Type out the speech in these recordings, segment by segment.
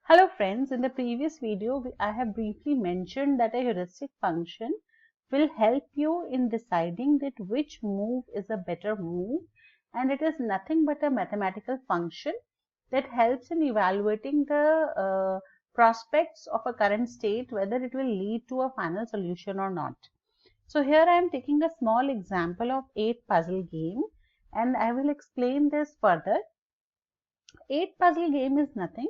Hello friends, in the previous video I have briefly mentioned that a heuristic function will help you in deciding that which move is a better move, and it is nothing but a mathematical function that helps in evaluating the prospects of a current state, whether it will lead to a final solution or not. So here I am taking a small example of 8 puzzle game and I will explain this further. 8 puzzle game is nothing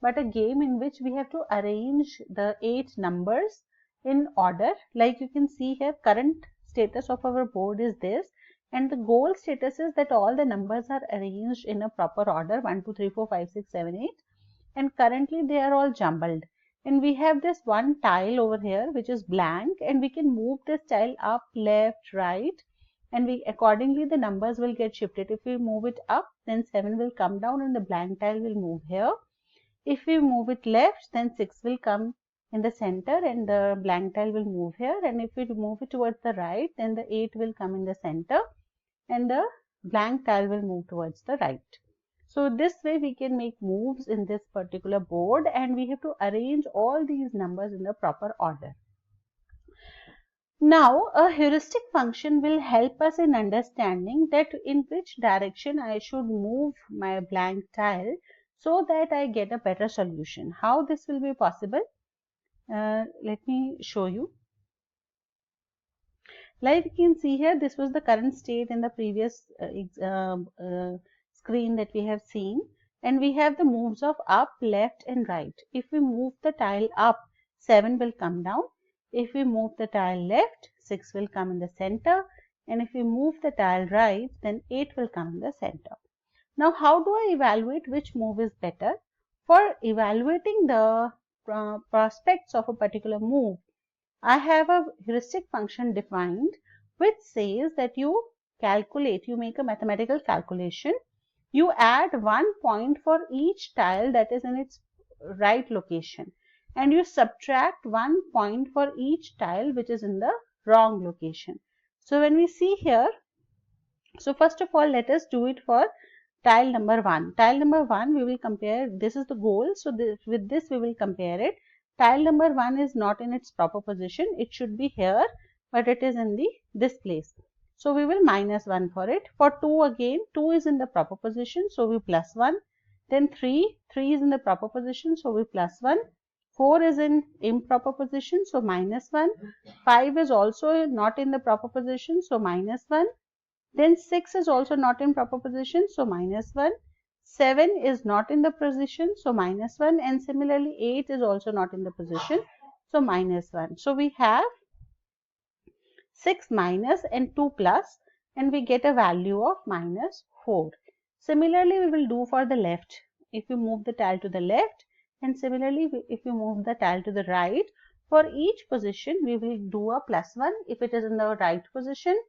but a game in which we have to arrange the 8 numbers in order. Like you can see here, current status of our board is this, and the goal status is that all the numbers are arranged in a proper order 1, 2, 3, 4, 5, 6, 7, 8, and currently they are all jumbled. And we have this one tile over here which is blank, and we can move this tile up, left, right, and we accordingly the numbers will get shifted. If we move it up, then 7 will come down and the blank tile will move here. If we move it left, then 6 will come in the center and the blank tile will move here, and if we move it towards the right, then the 8 will come in the center and the blank tile will move towards the right. So this way we can make moves in this particular board, and we have to arrange all these numbers in the proper order. Now, a heuristic function will help us in understanding that in which direction I should move my blank tile so that I get a better solution. How this will be possible? Let me show you. Like you can see here, this was the current state in the previous screen that we have seen, and we have the moves of up, left and right. If we move the tile up, 7 will come down. If we move the tile left, 6 will come in the center, and if we move the tile right, then 8 will come in the center. Now, how do I evaluate which move is better? For evaluating the prospects of a particular move, I have a heuristic function defined which says that you make a mathematical calculation. You add 1 point for each tile that is in its right location, and you subtract 1 point for each tile which is in the wrong location. So when we see here, so first of all, let us do it for tile number 1. Tile number 1 we will compare, this is the goal, so with this we will compare it. Tile number 1 is not in its proper position, it should be here, but it is in this place. So we will minus 1 for it. For 2 again, 2 is in the proper position, so we plus 1. Then 3 is in the proper position, so we plus 1. 4 is in improper position, so minus 1. 5 is also not in the proper position, so minus 1. Then 6 is also not in proper position, so minus 1. 7 is not in the position, so minus 1. And similarly 8 is also not in the position, so minus 1. So we have 6 minus and 2 plus, and we get a value of minus 4. Similarly, we will do for the left. If you move the tile to the left, and similarly if you move the tile to the right, for each position we will do a plus 1 if it is in the right position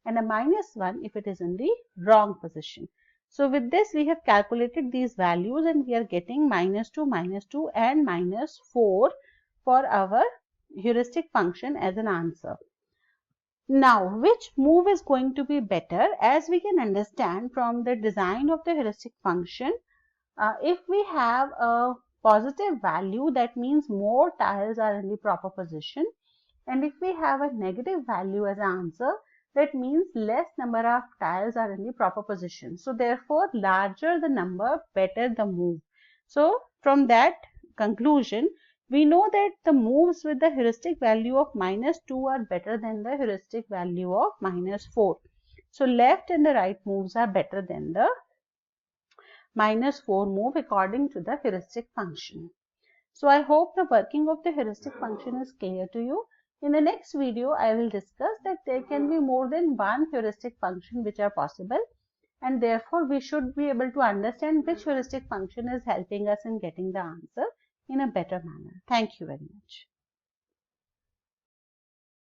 and a minus 1 if it is in the wrong position. So with this we have calculated these values, and we are getting minus 2 and minus 4 for our heuristic function as an answer. Now, which move is going to be better? As we can understand from the design of the heuristic function, if we have a positive value, that means more tiles are in the proper position, and if we have a negative value as an answer, that means less number of tiles are in the proper position. So therefore, larger the number, better the move. So from that conclusion, we know that the moves with the heuristic value of minus 2 are better than the heuristic value of minus 4. So left and the right moves are better than the minus 4 move according to the heuristic function. So I hope the working of the heuristic function is clear to you. In the next video, I will discuss that there can be more than one heuristic function which are possible, and therefore we should be able to understand which heuristic function is helping us in getting the answer in a better manner. Thank you very much.